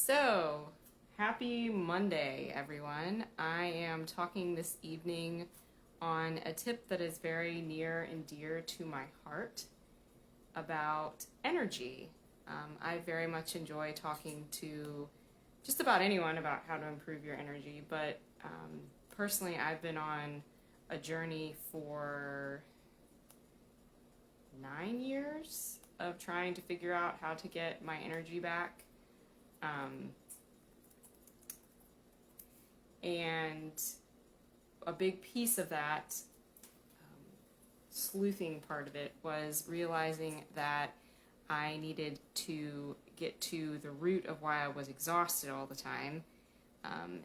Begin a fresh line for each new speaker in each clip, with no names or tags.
So, happy Monday, everyone. I am talking this evening on a tip that is very near and dear to my heart about energy. I very much enjoy talking to just about anyone about how to improve your energy, but personally, I've been on a journey for 9 years of trying to figure out how to get my energy back. And a big piece of that sleuthing part of it was realizing that I needed to get to the root of why I was exhausted all the time.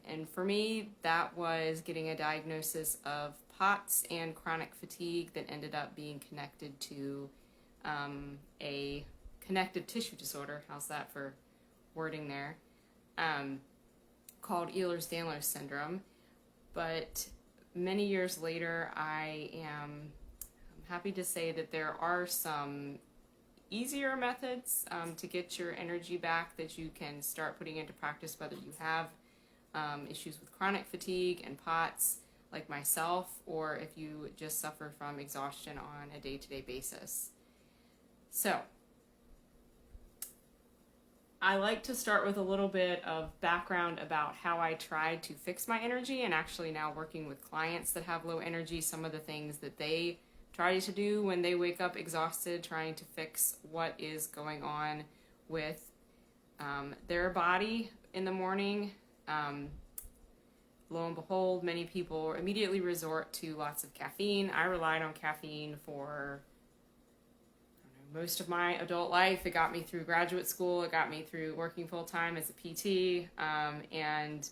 And for me, that was getting a diagnosis of POTS and chronic fatigue that ended up being connected to a connective tissue disorder. How's that for wording there? Called Ehlers-Danlos syndrome. But many years later, I am happy to say that there are some easier methods to get your energy back that you can start putting into practice, whether you have issues with chronic fatigue and POTS like myself, or if you just suffer from exhaustion on a day-to-day basis. So, I like to start with a little bit of background about how I tried to fix my energy, and actually now working with clients that have low energy, some of the things that they try to do when they wake up exhausted, trying to fix what is going on with their body in the morning. Lo and behold, many people immediately resort to lots of caffeine. I relied on caffeine for most of my adult life. It got me through graduate school, it got me through working full-time as a PT, and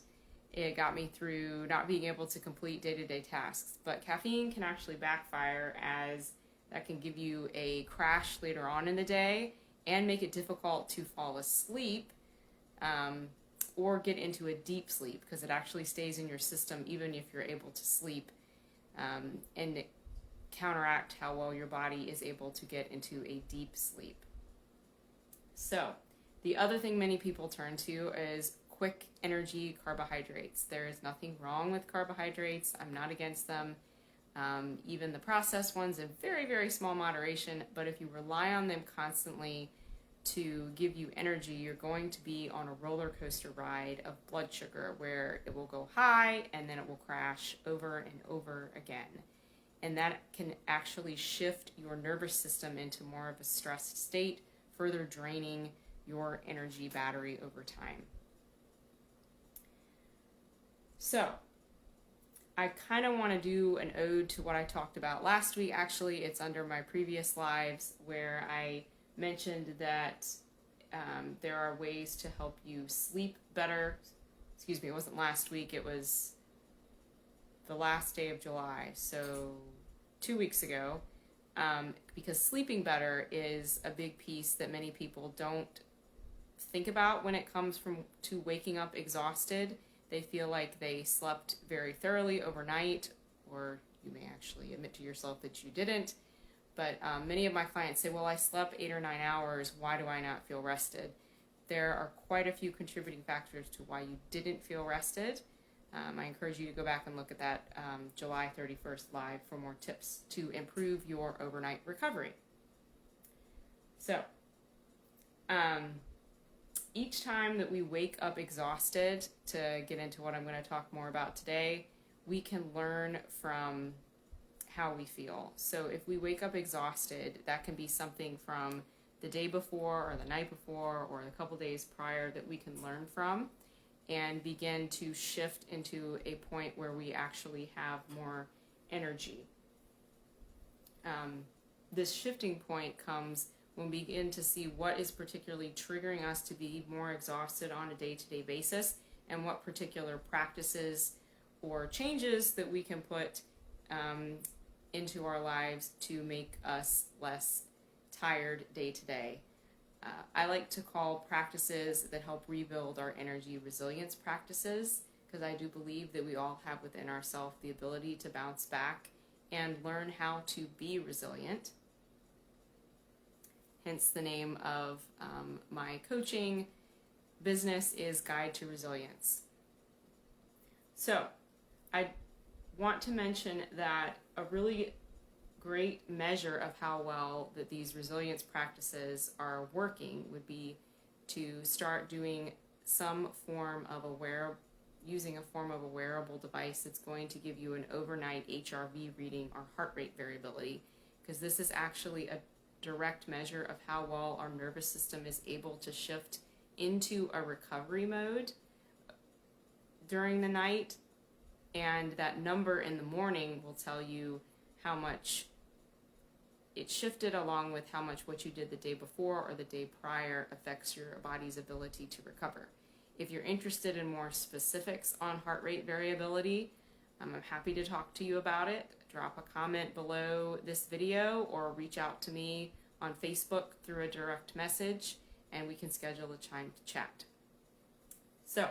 it got me through not being able to complete day-to-day tasks. But caffeine can actually backfire, as that can give you a crash later on in the day and make it difficult to fall asleep or get into a deep sleep, because it actually stays in your system even if you're able to sleep, and it counteract how well your body is able to get into a deep sleep. So, the other thing many people turn to is quick energy carbohydrates. There is nothing wrong with carbohydrates. I'm not against them. Even the processed ones in very, very small moderation, but if you rely on them constantly to give you energy, you're going to be on a roller coaster ride of blood sugar, where it will go high and then it will crash over and over again. And that can actually shift your nervous system into more of a stressed state, further draining your energy battery over time. So, I kind of want to do an ode to what I talked about last week. Actually, it's under my previous lives, where I mentioned that there are ways to help you sleep better. Excuse me, it wasn't last week, it was the last day of July, so 2 weeks ago, because sleeping better is a big piece that many people don't think about when it comes to waking up exhausted. They feel like they slept very thoroughly overnight, or you may actually admit to yourself that you didn't. But many of my clients say, well, I slept 8 or 9 hours, why do I not feel rested? There are quite a few contributing factors to why you didn't feel rested. I encourage you to go back and look at that July 31st live for more tips to improve your overnight recovery. So, each time that we wake up exhausted, to get into what I'm going to talk more about today, we can learn from how we feel. So if we wake up exhausted, that can be something from the day before or the night before or a couple days prior that we can learn from and begin to shift into a point where we actually have more energy. This shifting point comes when we begin to see what is particularly triggering us to be more exhausted on a day-to-day basis, and what particular practices or changes that we can put into our lives to make us less tired day to day. I like to call practices that help rebuild our energy resilience practices, because I do believe that we all have within ourselves the ability to bounce back and learn how to be resilient. Hence the name of my coaching business is Guide to Resilience. So I want to mention that a really great measure of how well that these resilience practices are working would be to start doing some form of using a form of a wearable device that's going to give you an overnight HRV reading or heart rate variability, because this is actually a direct measure of how well our nervous system is able to shift into a recovery mode during the night, and that number in the morning will tell you how much it shifted, along with how much what you did the day before or the day prior affects your body's ability to recover. If you're interested in more specifics on heart rate variability, I'm happy to talk to you about it. Drop a comment below this video or reach out to me on Facebook through a direct message, and we can schedule a time to chat. So,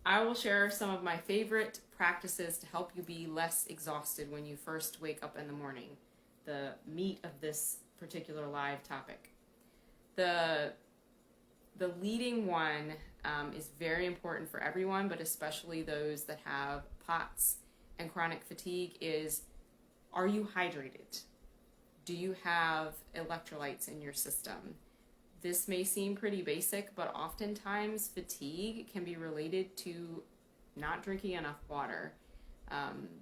I will share some of my favorite practices to help you be less exhausted when you first wake up in the morning, the meat of this particular live topic. The leading one is very important for everyone, but especially those that have POTS and chronic fatigue, is, are you hydrated? Do you have electrolytes in your system? This may seem pretty basic, but oftentimes fatigue can be related to not drinking enough water.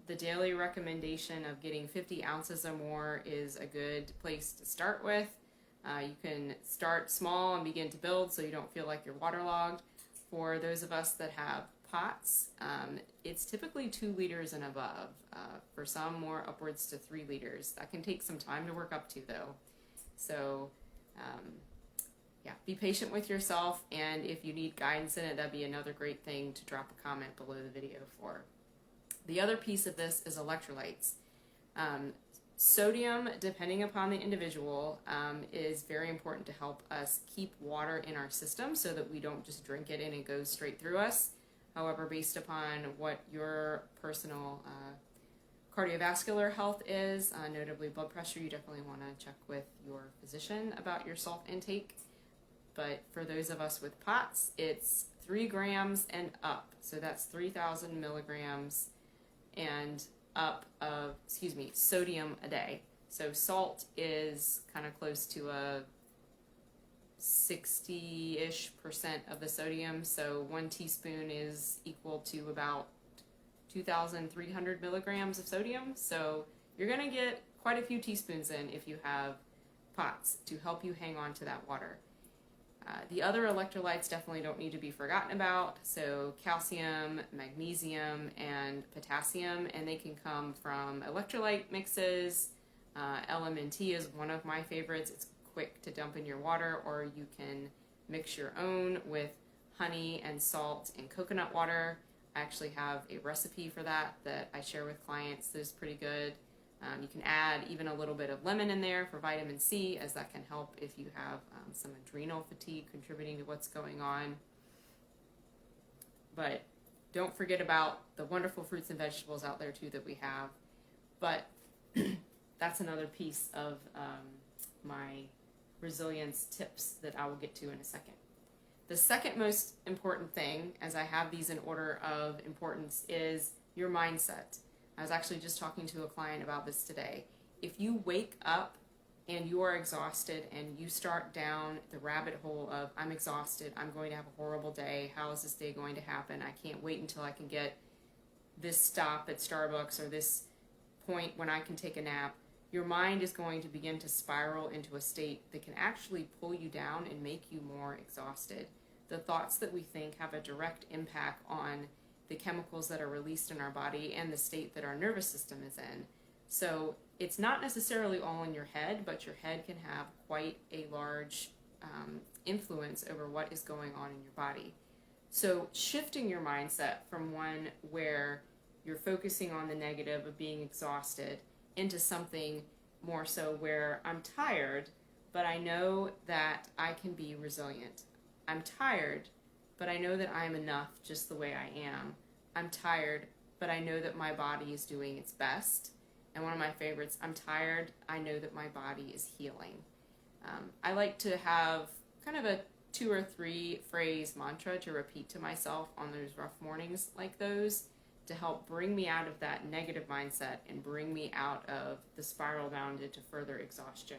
The daily recommendation of getting 50 ounces or more is a good place to start with. You can start small and begin to build so you don't feel like you're waterlogged. For those of us that have POTS, it's typically 2 liters and above. For some, more upwards to 3 liters. That can take some time to work up to, though. So, be patient with yourself, and if you need guidance in it, that'd be another great thing to drop a comment below the video for. The other piece of this is electrolytes. Sodium, depending upon the individual, is very important to help us keep water in our system so that we don't just drink it and it goes straight through us. However, based upon what your personal cardiovascular health is, notably blood pressure, you definitely want to check with your physician about your salt intake. But for those of us with POTS, it's 3 grams and up. So that's 3,000 milligrams and up of, sodium a day. So salt is kind of close to a 60-ish% of the sodium. So 1 teaspoon is equal to about 2,300 milligrams of sodium. So you're going to get quite a few teaspoons in if you have POTS to help you hang on to that water. The other electrolytes definitely don't need to be forgotten about, so calcium, magnesium, and potassium, and they can come from electrolyte mixes. LMNT is one of my favorites. It's quick to dump in your water, or you can mix your own with honey and salt and coconut water. I actually have a recipe for that I share with clients that is pretty good. You can add even a little bit of lemon in there for vitamin C, as that can help if you have some adrenal fatigue contributing to what's going on. But don't forget about the wonderful fruits and vegetables out there too that we have. But that's another piece of my resilience tips that I will get to in a second. The second most important thing, as I have these in order of importance, is your mindset. I was actually just talking to a client about this today. If you wake up and you are exhausted and you start down the rabbit hole of, I'm exhausted, I'm going to have a horrible day, how is this day going to happen, I can't wait until I can get this stop at Starbucks or this point when I can take a nap, your mind is going to begin to spiral into a state that can actually pull you down and make you more exhausted. The thoughts that we think have a direct impact on the chemicals that are released in our body and the state that our nervous system is in. So it's not necessarily all in your head, but your head can have quite a large influence over what is going on in your body. So shifting your mindset from one where you're focusing on the negative of being exhausted into something more so where I'm tired, but I know that I can be resilient. I'm tired, but I know that I am enough just the way I am. I'm tired, but I know that my body is doing its best. And one of my favorites, I'm tired, I know that my body is healing. I like to have kind of a 2 or 3 phrase mantra to repeat to myself on those rough mornings like those, to help bring me out of that negative mindset and bring me out of the spiral down into further exhaustion.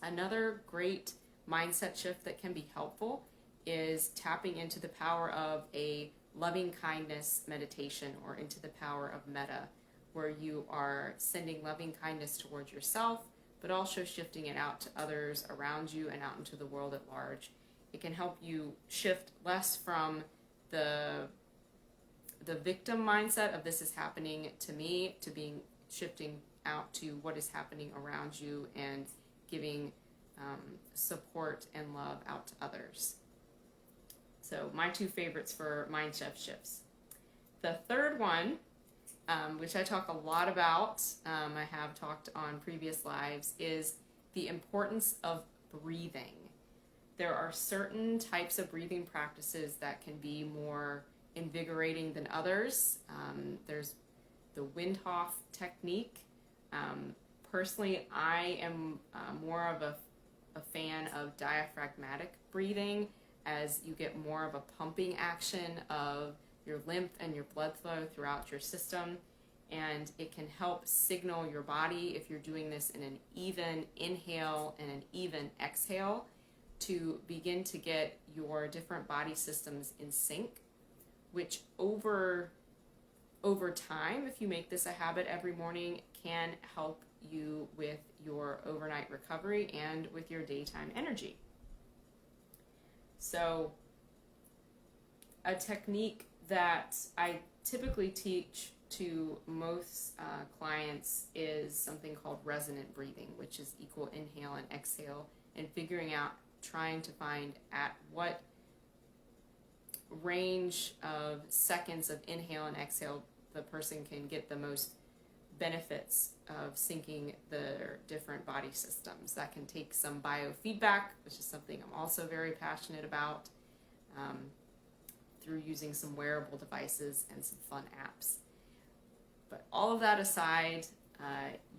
Another great mindset shift that can be helpful is tapping into the power of a loving kindness meditation, or into the power of metta, where you are sending loving kindness towards yourself, but also shifting it out to others around you and out into the world at large. It can help you shift less from the victim mindset of this is happening to me, to being shifting out to what is happening around you and giving support and love out to others. So my 2 favorites for mind shift shifts. The third one, which I talk a lot about, I have talked on previous lives, is the importance of breathing. There are certain types of breathing practices that can be more invigorating than others. There's the Windhoff technique. Personally, I am more of a fan of diaphragmatic breathing, as you get more of a pumping action of your lymph and your blood flow throughout your system, and it can help signal your body, if you're doing this in an even inhale and an even exhale, to begin to get your different body systems in sync, which over time, if you make this a habit every morning, can help you with your overnight recovery and with your daytime energy. So a technique that I typically teach to most clients is something called resonant breathing, which is equal inhale and exhale, and figuring out, trying to find at what range of seconds of inhale and exhale the person can get the most benefits of syncing their different body systems. That can take some biofeedback, which is something I'm also very passionate about, through using some wearable devices and some fun apps. But all of that aside,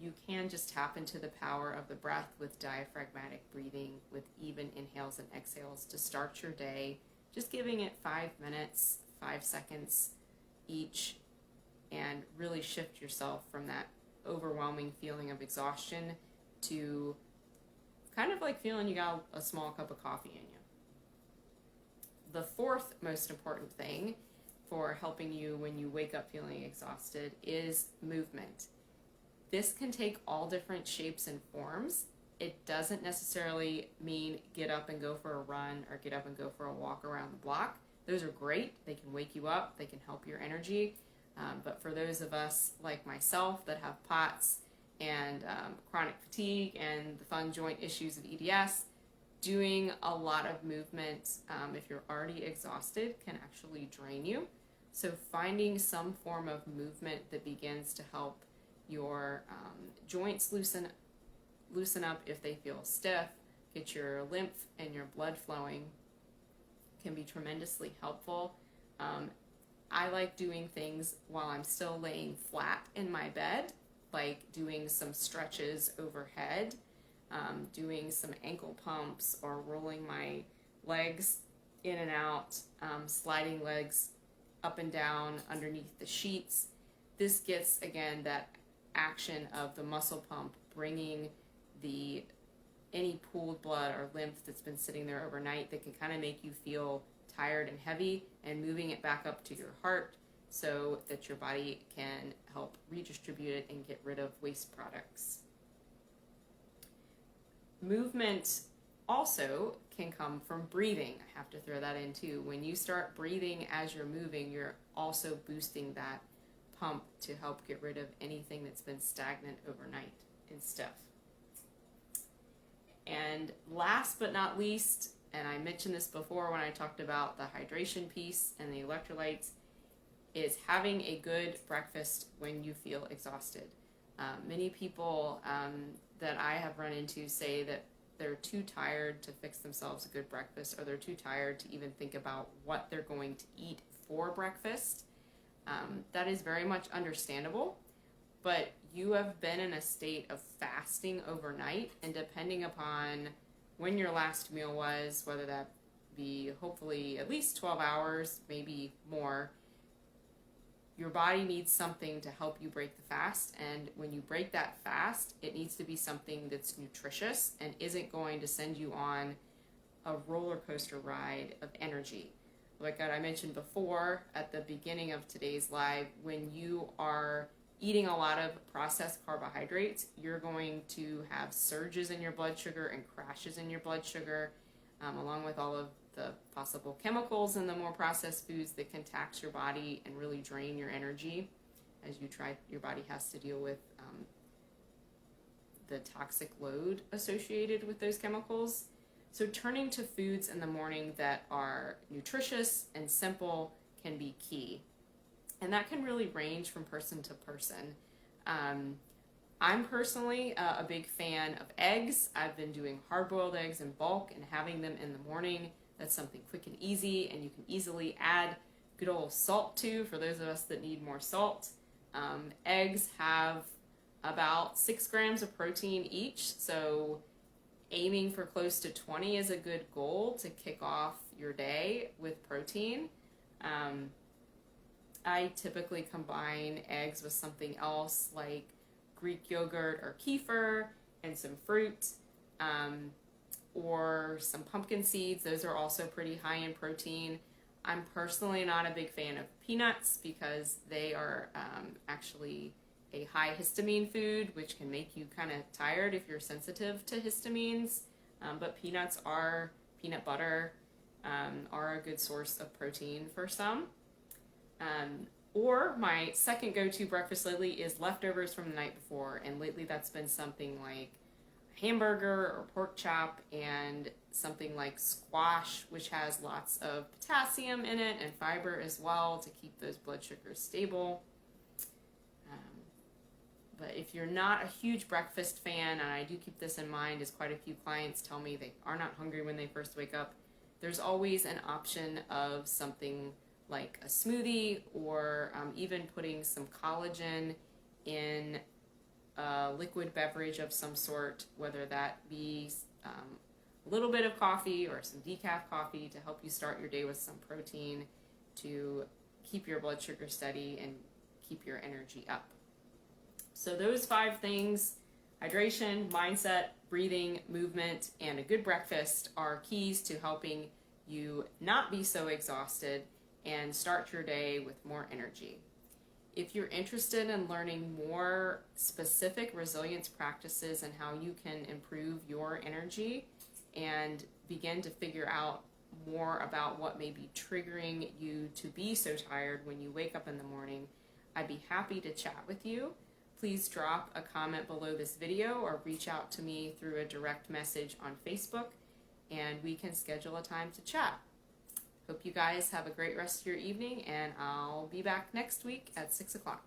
you can just tap into the power of the breath with diaphragmatic breathing, with even inhales and exhales to start your day, just giving it 5 minutes, 5 seconds each, and really shift yourself from that overwhelming feeling of exhaustion to kind of like feeling you got a small cup of coffee in you. The fourth most important thing for helping you when you wake up feeling exhausted is movement. This can take all different shapes and forms. It doesn't necessarily mean get up and go for a run or get up and go for a walk around the block. Those are great. They can wake you up. They can help your energy. But for those of us like myself that have POTS and chronic fatigue and the fun joint issues of EDS, doing a lot of movement, if you're already exhausted, can actually drain you. So finding some form of movement that begins to help your joints loosen up if they feel stiff, get your lymph and your blood flowing, can be tremendously helpful. I like doing things while I'm still laying flat in my bed, like doing some stretches overhead, doing some ankle pumps, or rolling my legs in and out, sliding legs up and down underneath the sheets. This gets, again, that action of the muscle pump, bringing any pooled blood or lymph that's been sitting there overnight that can kind of make you feel tired and heavy, and moving it back up to your heart so that your body can help redistribute it and get rid of waste products. Movement also can come from breathing. I have to throw that in too. When you start breathing as you're moving, you're also boosting that pump to help get rid of anything that's been stagnant overnight and stuff. And last but not least, and I mentioned this before when I talked about the hydration piece and the electrolytes, is having a good breakfast when you feel exhausted. Many people that I have run into say that they're too tired to fix themselves a good breakfast, or they're too tired to even think about what they're going to eat for breakfast. That is very much understandable, but you have been in a state of fasting overnight, and depending upon when your last meal was, whether that be hopefully at least 12 hours, maybe more. Your body needs something to help you break the fast, and when you break that fast, it needs to be something that's nutritious and isn't going to send you on a roller coaster ride of energy. Like I mentioned before at the beginning of today's live, when you are eating a lot of processed carbohydrates, you're going to have surges in your blood sugar and crashes in your blood sugar, along with all of the possible chemicals in the more processed foods that can tax your body and really drain your energy as your body has to deal with the toxic load associated with those chemicals. So turning to foods in the morning that are nutritious and simple can be key. And that can really range from person to person. I'm personally a big fan of eggs. I've been doing hard-boiled eggs in bulk and having them in the morning. That's something quick and easy, and you can easily add good old salt to, for those of us that need more salt. Eggs have about 6 grams of protein each, so aiming for close to 20 is a good goal to kick off your day with protein. I typically combine eggs with something else like Greek yogurt or kefir and some fruit, or some pumpkin seeds. Those are also pretty high in protein. I'm personally not a big fan of peanuts because they are actually a high histamine food, which can make you kind of tired if you're sensitive to histamines. But peanut butter are a good source of protein for some. Or my second go-to breakfast lately is leftovers from the night before, and lately that's been something like a hamburger or pork chop and something like squash, which has lots of potassium in it and fiber as well to keep those blood sugars stable. But if you're not a huge breakfast fan, and I do keep this in mind as quite a few clients tell me they are not hungry when they first wake up, there's always an option of something like a smoothie, or even putting some collagen in a liquid beverage of some sort, whether that be a little bit of coffee or some decaf coffee to help you start your day with some protein to keep your blood sugar steady and keep your energy up. So those 5 things, hydration, mindset, breathing, movement, and a good breakfast, are keys to helping you not be so exhausted and start your day with more energy. If you're interested in learning more specific resilience practices and how you can improve your energy and begin to figure out more about what may be triggering you to be so tired when you wake up in the morning, I'd be happy to chat with you. Please drop a comment below this video or reach out to me through a direct message on Facebook, and we can schedule a time to chat. Hope you guys have a great rest of your evening, and I'll be back next week at 6 o'clock.